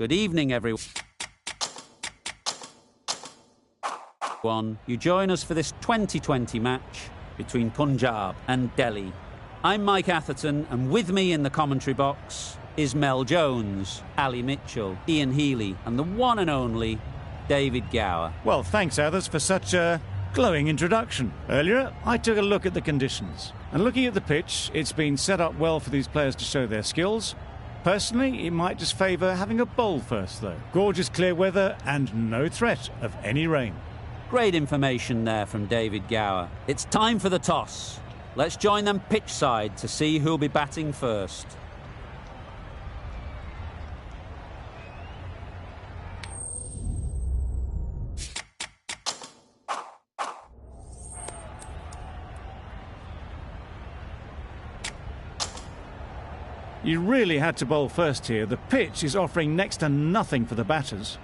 Good evening, everyone. You join us for this 2020 match between Punjab and Delhi. I'm Mike Atherton, and with me in the commentary box is Mel Jones, Ali Mitchell, Ian Healy, and the one and only David Gower. Well, thanks, Athers, for such a glowing introduction. Earlier, I took a look at the conditions. And looking at the pitch, it's been set up well for these players to show their skills. Personally, it might just favour having a bowl first, though. Gorgeous clear weather and no threat of any rain. Great information there from David Gower. It's time for the toss. Let's join them pitch side to see who'll be batting first. You really had to bowl first here. The pitch is offering next to nothing for the batters.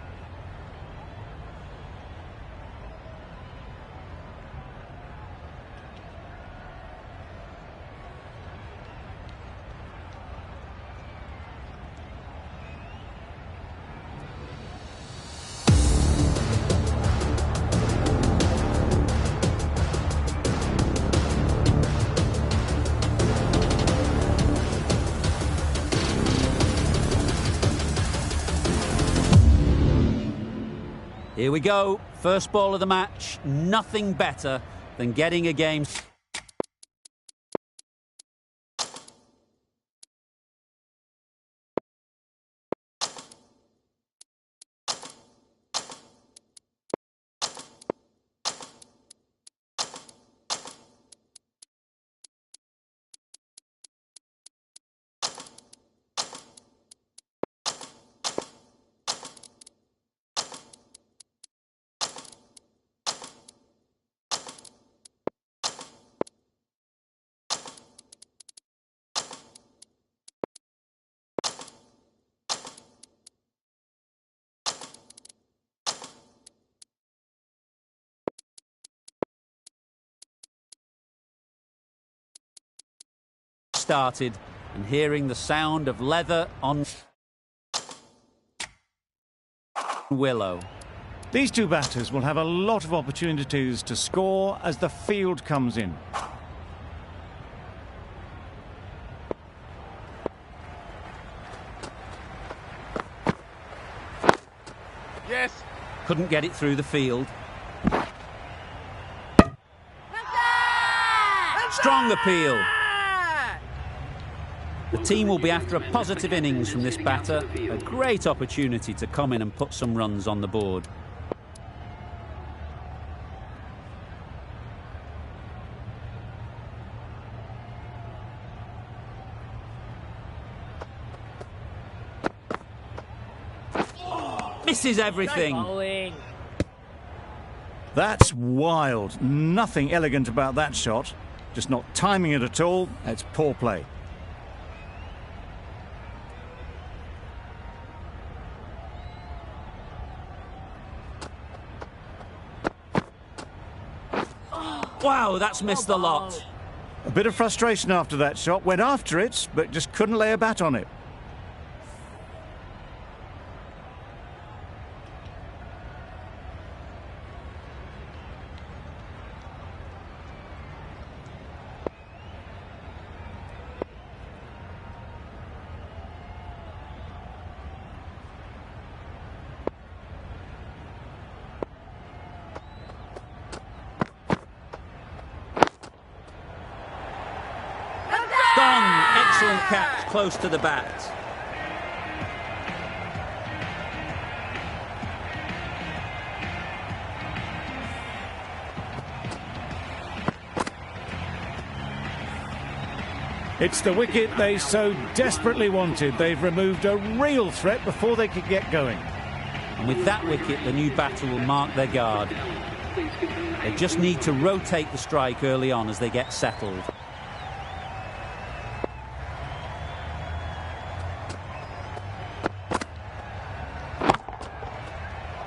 Here we go, first ball of the match. Nothing better than getting a game. Started and hearing the sound of leather on willow. These two batters will have a lot of opportunities to score as the field comes in. Yes. Couldn't get it through the field. Strong appeal. The team will be after a positive innings from this batter. A great opportunity to come in and put some runs on the board. Misses everything. That's wild. Nothing elegant about that shot. Just not timing it at all. It's poor play. Wow, that's missed the lot. A bit of frustration after that shot. Went after it, but just couldn't lay a bat on it. Excellent catch, close to the bat. It's the wicket they so desperately wanted. They've removed a real threat before they could get going. And with that wicket, the new batter will mark their guard. They just need to rotate the strike early on as they get settled.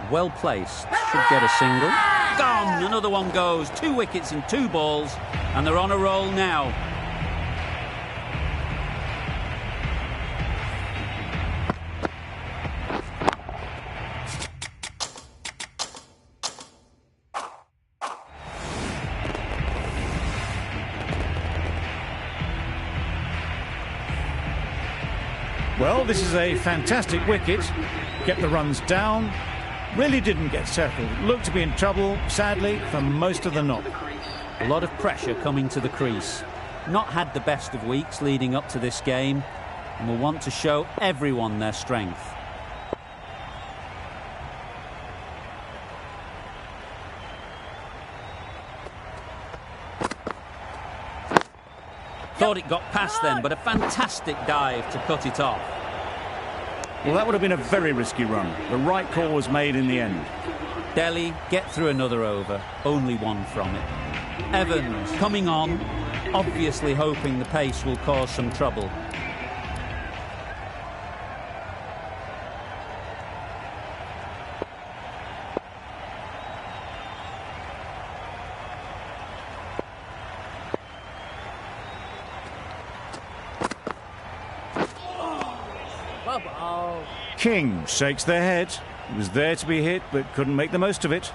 Well placed, should get a single. Gone, another one goes. 2 wickets in 2 balls, and they're on a roll now. Well, this is a fantastic wicket. Kept the runs down. Really didn't get settled. Looked to be in trouble, sadly, for most of the knock. A lot of pressure coming to the crease. Not had the best of weeks leading up to this game, and will want to show everyone their strength. Thought it got past them, but a fantastic dive to cut it off. Well, that would have been a very risky run. The right call was made in the end. Delhi get through another over, only one from it. Evans coming on, obviously hoping the pace will cause some trouble. King shakes their head. He was there to be hit, but couldn't make the most of it.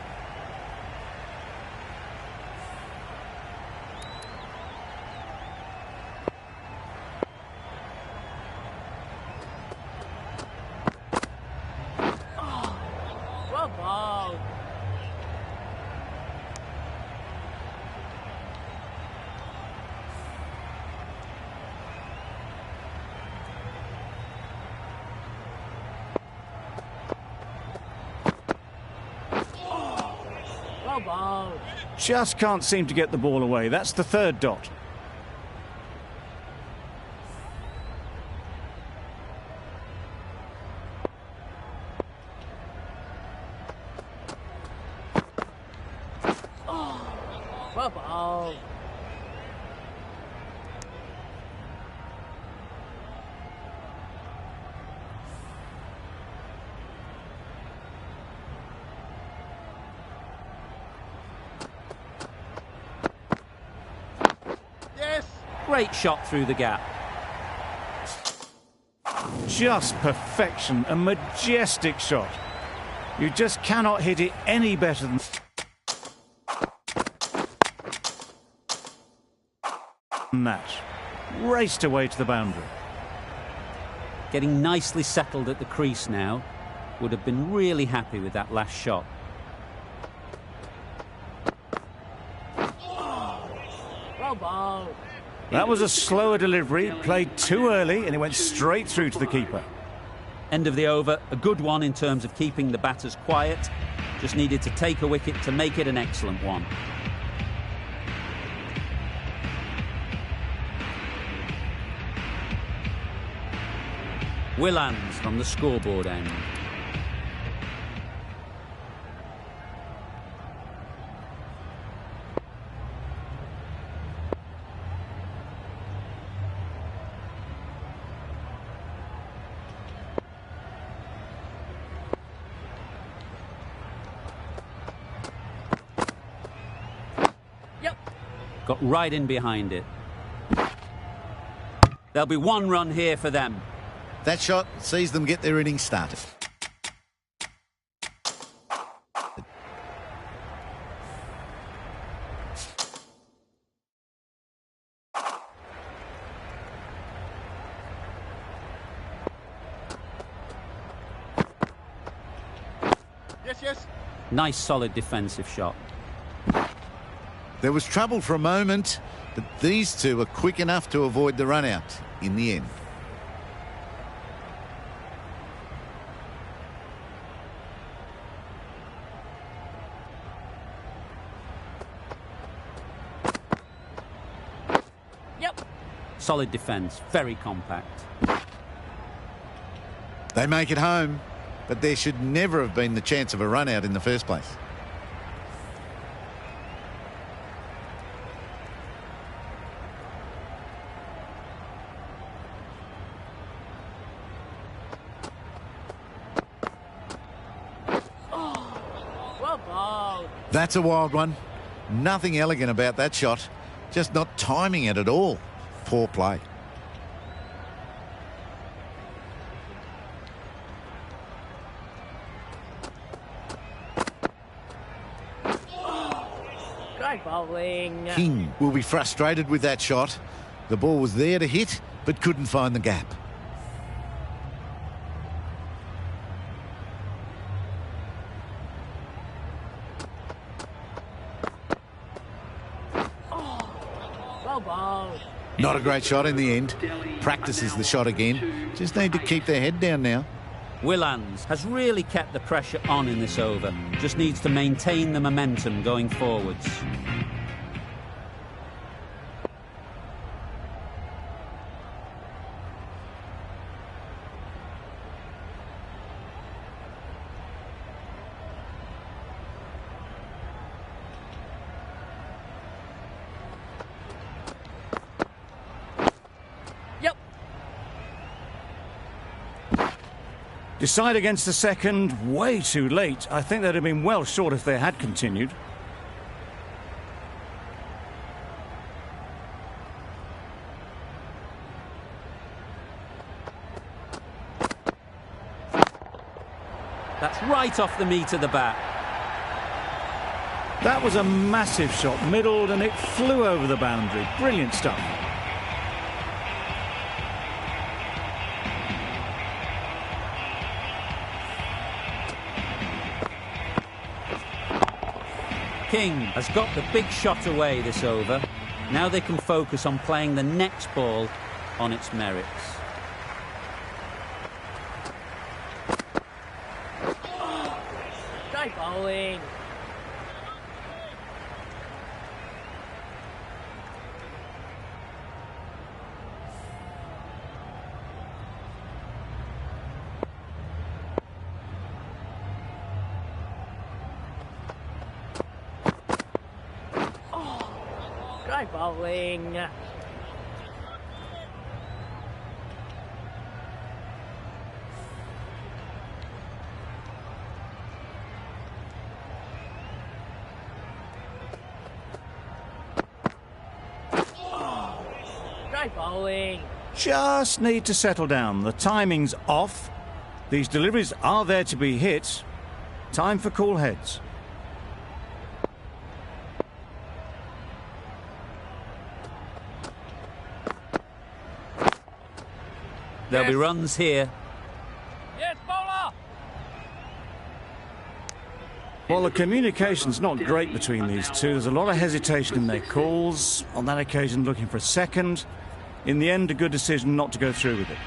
Just can't seem to get the ball away. That's the third dot. Great shot through the gap. Just perfection, a majestic shot. You just cannot hit it any better than that. Raced away to the boundary. Getting nicely settled at the crease now. Would have been really happy with that last shot. That was a slower delivery, played too early, and it went straight through to the keeper. End of the over, a good one in terms of keeping the batters quiet. Just needed to take a wicket to make it an excellent one. Willans from the scoreboard end. Got right in behind it. There'll be one run here for them. That shot sees them get their innings started. Yes. Nice solid defensive shot. There was trouble for a moment, but these two were quick enough to avoid the run-out in the end. Solid defence, very compact. They make it home, but there should never have been the chance of a run-out in the first place. That's a wild one. Nothing elegant about that shot. Just not timing it at all. Poor play. Great bowling. King will be frustrated with that shot. The ball was there to hit, but couldn't find the gap. No ball. Not a great shot in the end. Practices the shot again. Just need to keep their head down now. Willans has really kept the pressure on in this over. Just needs to maintain the momentum going forwards. Decide against the second, way too late. I think they'd have been well short if they had continued. That's right off the meat of the bat. That was a massive shot, middled, and it flew over the boundary. Brilliant stuff. King has got the big shot away this over. Now they can focus on playing the next ball on its merits. Try bowling. Try bowling. Try bowling. Just need to settle down. The timing's off. These deliveries are there to be hit. Time for cool heads. There'll be runs here. Yes, bowler. Well, the communication's not great between these two. There's a lot of hesitation in their calls. On that occasion, looking for a second. In the end, a good decision not to go through with it.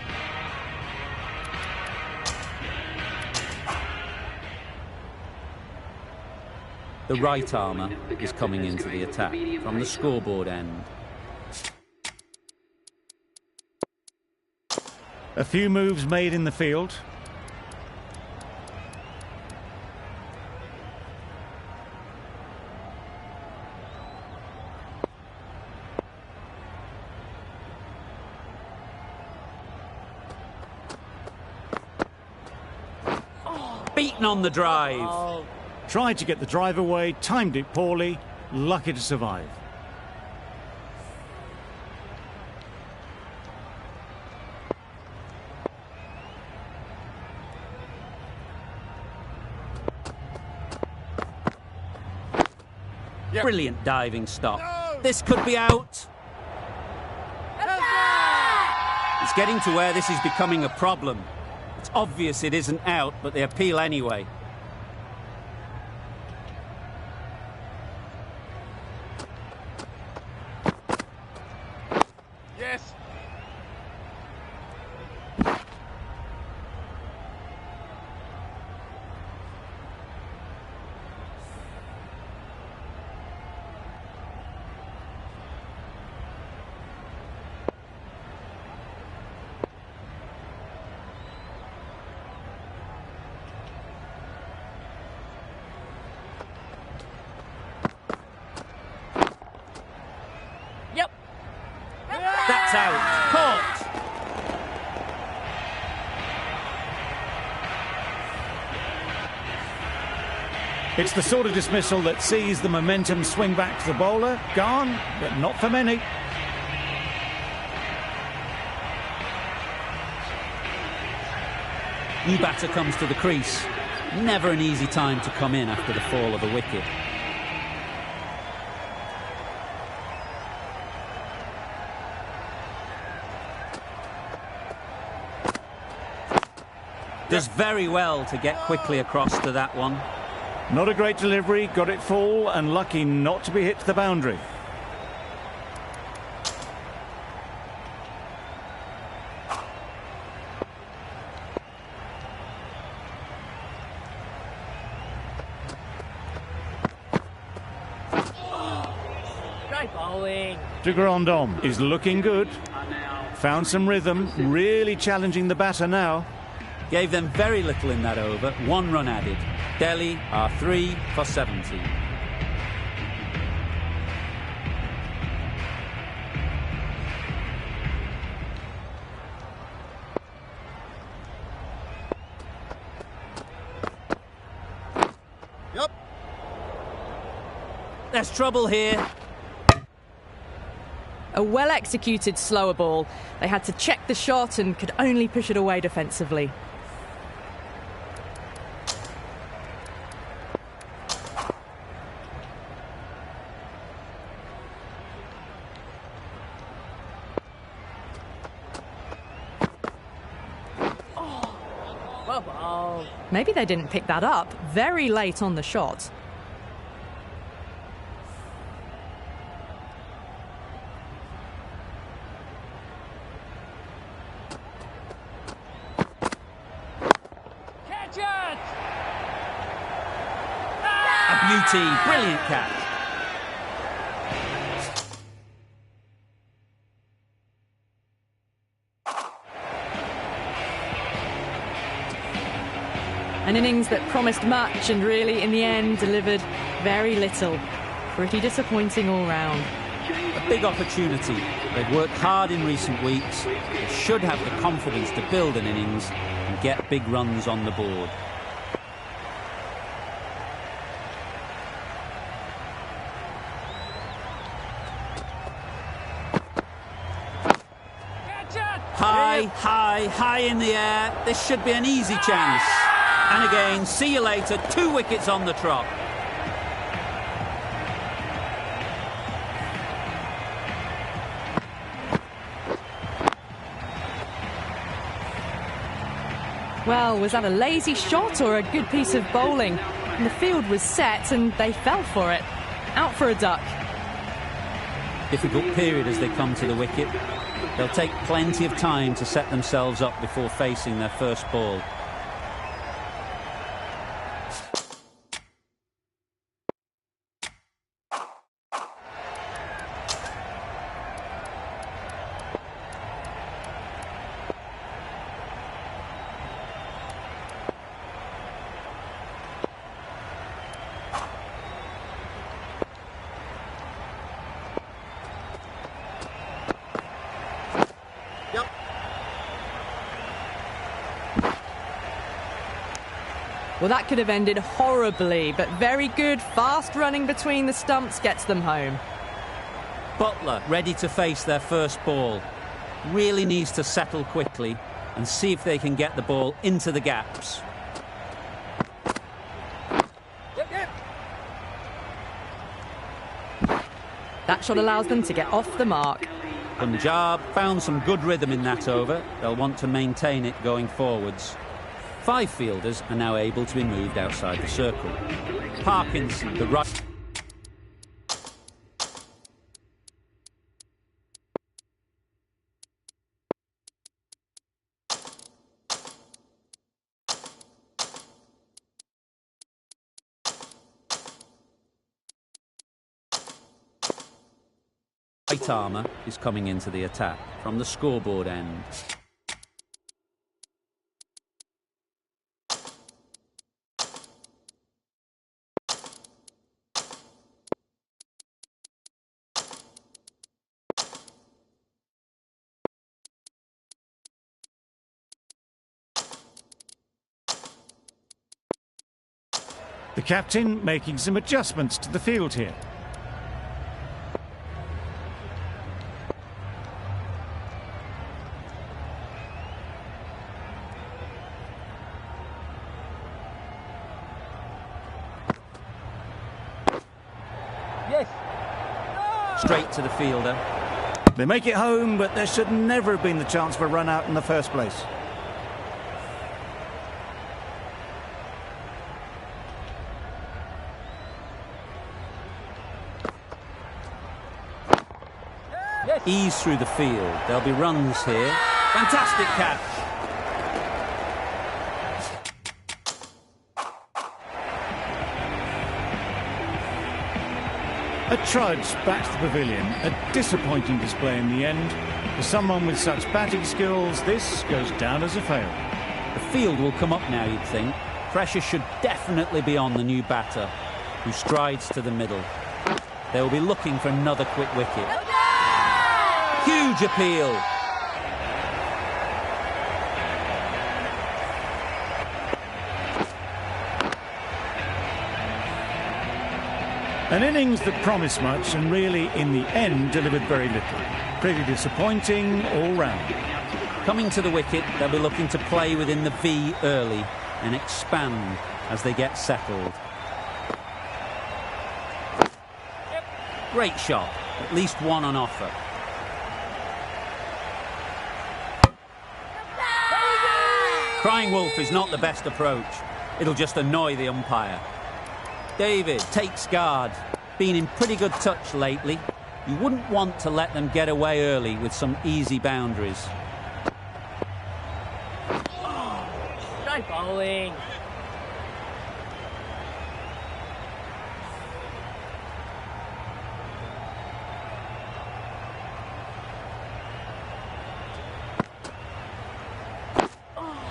The right armour is coming into the attack from the scoreboard end. A few moves made in the field. Beaten on the drive. Tried to get the drive away, timed it poorly, lucky to survive. Brilliant diving stop. No. This could be out. It's getting to where this is becoming a problem. It's obvious it isn't out, but they appeal anyway. Yes. Yep. That's out. Caught. It's the sort of dismissal that sees the momentum swing back to the bowler. Gone, but not for many. New batter comes to the crease. Never an easy time to come in after the fall of a wicket. Does very well to get quickly across to that one. Not a great delivery, got it full and lucky not to be hit to the boundary. Great bowling. De Grandhomme is looking good. Found some rhythm, really challenging the batter now. Gave them very little in that over, 1 run added. Delhi are 3 for 70. Yep. There's trouble here. A well-executed slower ball. They had to check the shot and could only push it away defensively. Well bowled. Maybe they didn't pick that up very late on the shot. Catch it! A beauty, brilliant catch. An innings that promised much and really, in the end, delivered very little. Pretty disappointing all round. A big opportunity. They've worked hard in recent weeks. They should have the confidence to build an innings and get big runs on the board. Catch it! High in the air. This should be an easy chance. And again, see you later. 2 wickets on the trot. Well, was that a lazy shot or a good piece of bowling? And the field was set and they fell for it. Out for a duck. Difficult period as they come to the wicket. They'll take plenty of time to set themselves up before facing their first ball. Well, that could have ended horribly, but very good, fast running between the stumps gets them home. Butler ready to face their first ball. Really needs to settle quickly and see if they can get the ball into the gaps. That shot allows them to get off the mark. Punjab found some good rhythm in that over. They'll want to maintain it going forwards. 5 fielders are now able to be moved outside the circle. Parkinson, the right... White armour is coming into the attack from the scoreboard end. The captain making some adjustments to the field here. Yes! Straight to the fielder. They make it home, but there should never have been the chance for a run out in the first place. Ease through the field. There'll be runs here. Fantastic catch. A trudge back to the pavilion. A disappointing display in the end. For someone with such batting skills, this goes down as a fail. The field will come up now, you'd think. Pressure should definitely be on the new batter, who strides to the middle. They will be looking for another quick wicket. Huge appeal. An innings that promised much and really, in the end, delivered very little. Pretty disappointing all round. Coming to the wicket, they'll be looking to play within the V early and expand as they get settled. Great shot, at least one on offer. Crying wolf is not the best approach. It'll just annoy the umpire. David takes guard. Been in pretty good touch lately. You wouldn't want to let them get away early with some easy boundaries. Try bowling.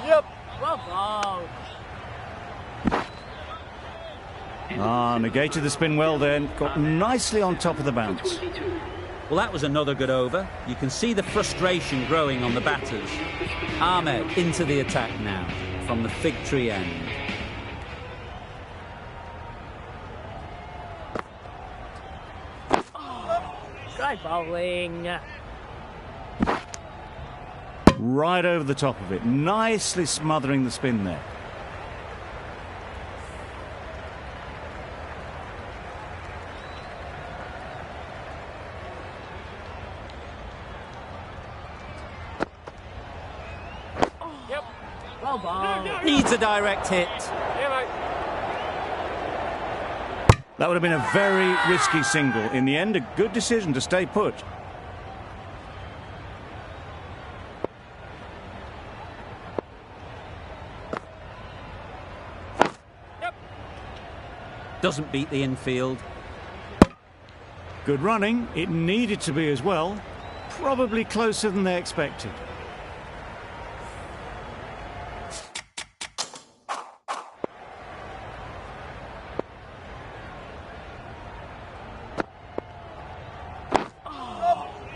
Yep. Well bowled. Negated the spin well then. Got nicely on top of the bounce. Well, that was another good over. You can see the frustration growing on the batters. Ahmed into the attack now from the fig tree end. Try bowling. Right over the top of it. Nicely smothering the spin there. Well bowled. Needs a direct hit. That would have been a very risky single. In the end, a good decision to stay put. Doesn't beat the infield. Good running. It needed to be as well. Probably closer than they expected.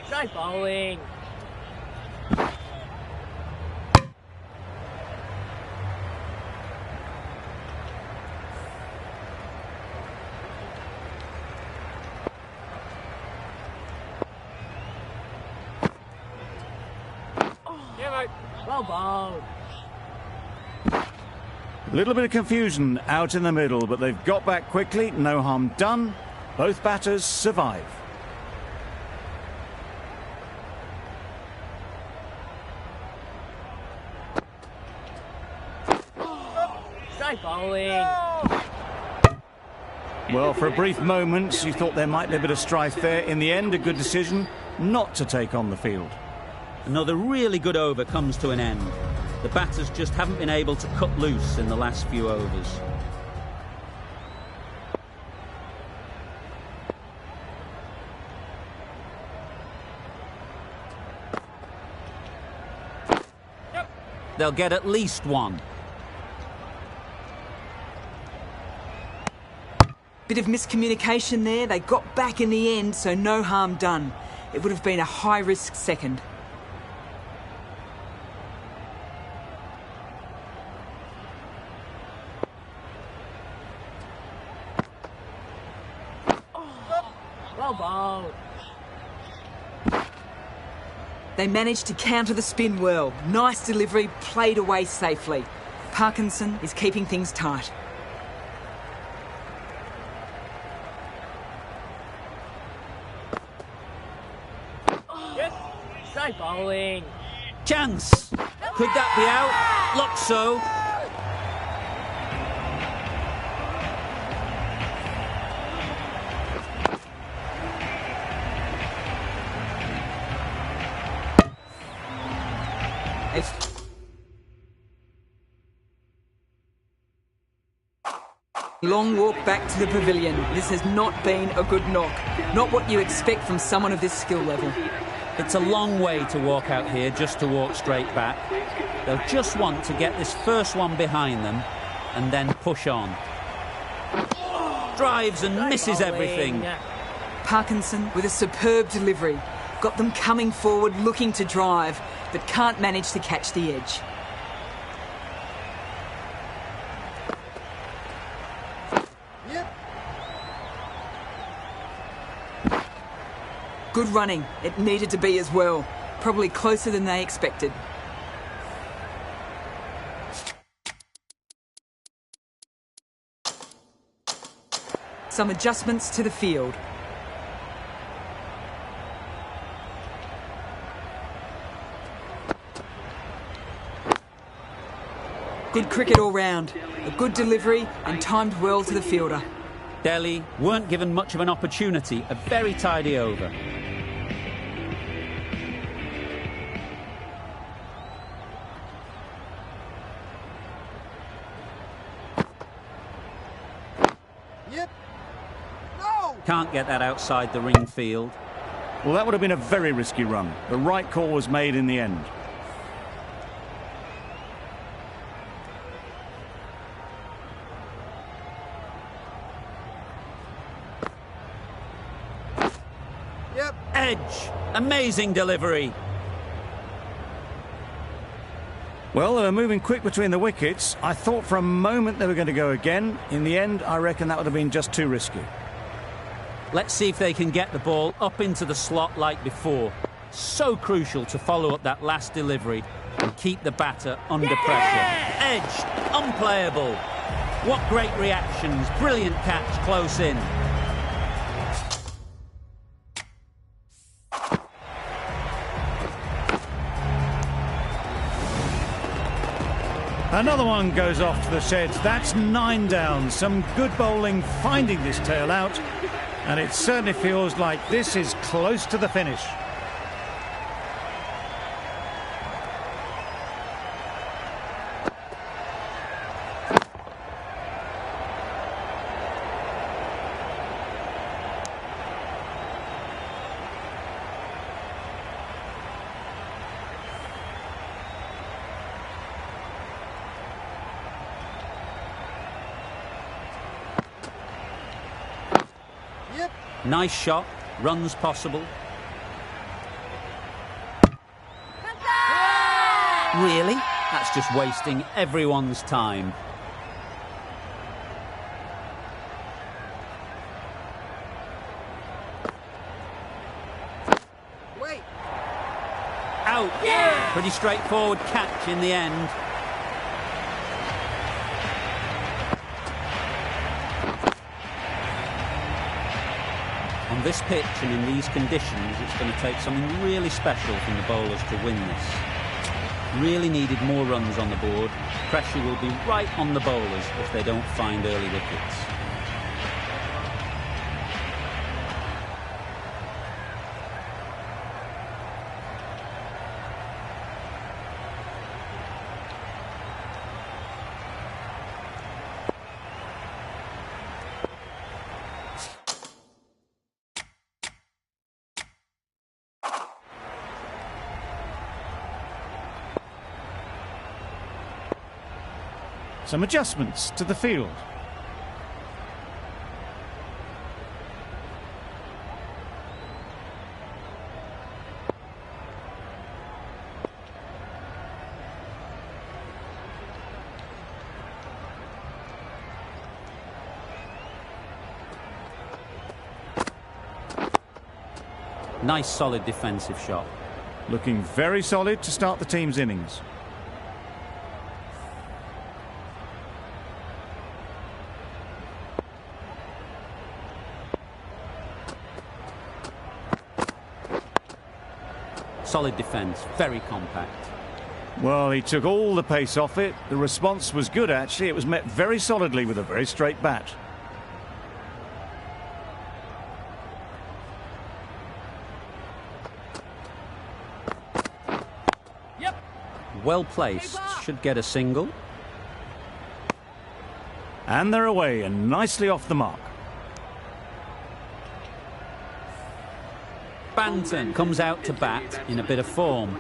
Try bowling. Well bowled. A little bit of confusion out in the middle, but they've got back quickly. No harm done. Both batters survive. Try bowling. Well, for a brief moment, you thought there might be a bit of strife there. In the end, a good decision not to take on the field. Another really good over comes to an end. The batters just haven't been able to cut loose in the last few overs. They'll get at least one. Bit of miscommunication there. They got back in the end, so no harm done. It would have been a high-risk second. Well bowled. They managed to counter the spin well. Nice delivery, played away safely. Parkinson is keeping things tight. Yes. Try bowling. Chance! Could that be out? Looks so. Long walk back to the pavilion. This has not been a good knock. Not what you expect from someone of this skill level. It's a long way to walk out here just to walk straight back. They'll just want to get this first one behind them and then push on. Drives and misses everything. Parkinson with a superb delivery. Got them coming forward looking to drive, but can't manage to catch the edge. Good running. It needed to be as well. Probably closer than they expected. Some adjustments to the field. Good cricket all round. A good delivery and timed well to the fielder. Delhi weren't given much of an opportunity. A very tidy over. Can't get that outside the ring field. Well, that would have been a very risky run. The right call was made in the end. Edge. Amazing delivery. Well, they were moving quick between the wickets. I thought for a moment they were going to go again. In the end, I reckon that would have been just too risky. Let's see if they can get the ball up into the slot like before. So crucial to follow up that last delivery and keep the batter under pressure. Edged, unplayable. What great reactions. Brilliant catch close in. Another one goes off to the sheds. That's 9 down. Some good bowling finding this tail out. And it certainly feels like this is close to the finish. Nice shot, runs possible. Really? That's just wasting everyone's time. Out. Yeah. Pretty straightforward catch in the end. On this pitch and in these conditions, it's going to take something really special from the bowlers to win this. Really needed more runs on the board. Pressure will be right on the bowlers if they don't find early wickets. Some adjustments to the field. Nice solid defensive shot. Looking very solid to start the team's innings. Solid defence, very compact. Well, he took all the pace off it. The response was good, actually. It was met very solidly with a very straight bat. Well placed, should get a single. And they're away and nicely off the mark. Banton comes out to bat in a bit of form,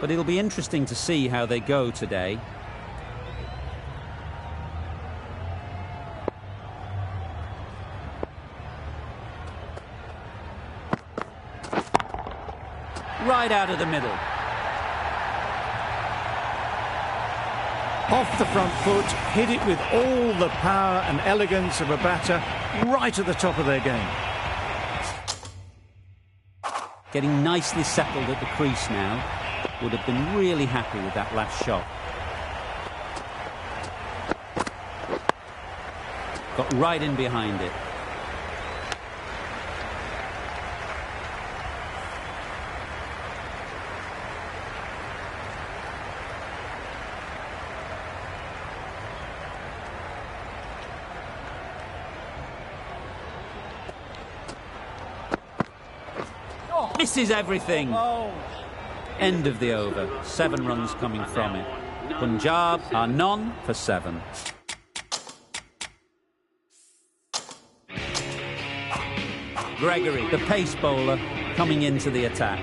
but it'll be interesting to see how they go today. Right out of the middle. Off the front foot, hit it with all the power and elegance of a batter, right at the top of their game. Getting nicely settled at the crease now. Would have been really happy with that last shot. Got right in behind it. Misses everything. End of the over. 7 runs coming from it. Punjab are none for 7. Gregory, the pace bowler, coming into the attack.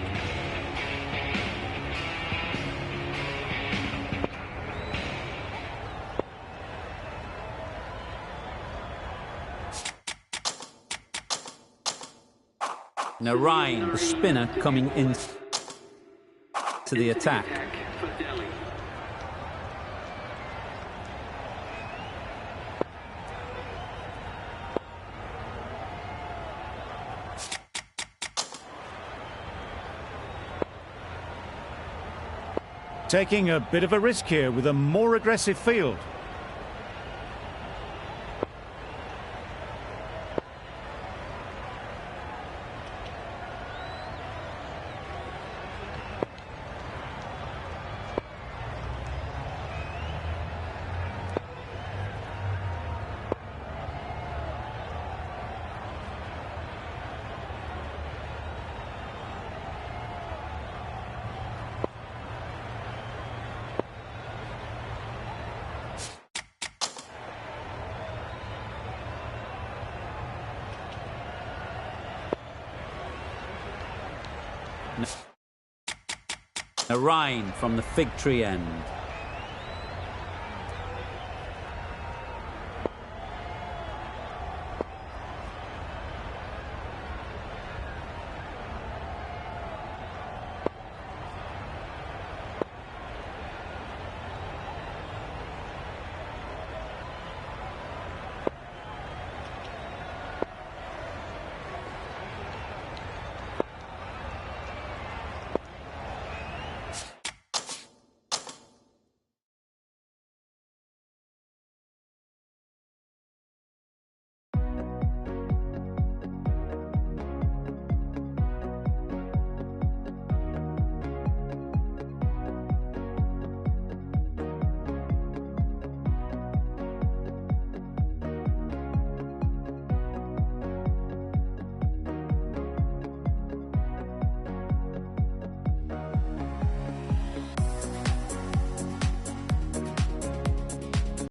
Narayan, the spinner, coming in to the attack. Taking a bit of a risk here with a more aggressive field. Narayan from the fig tree end.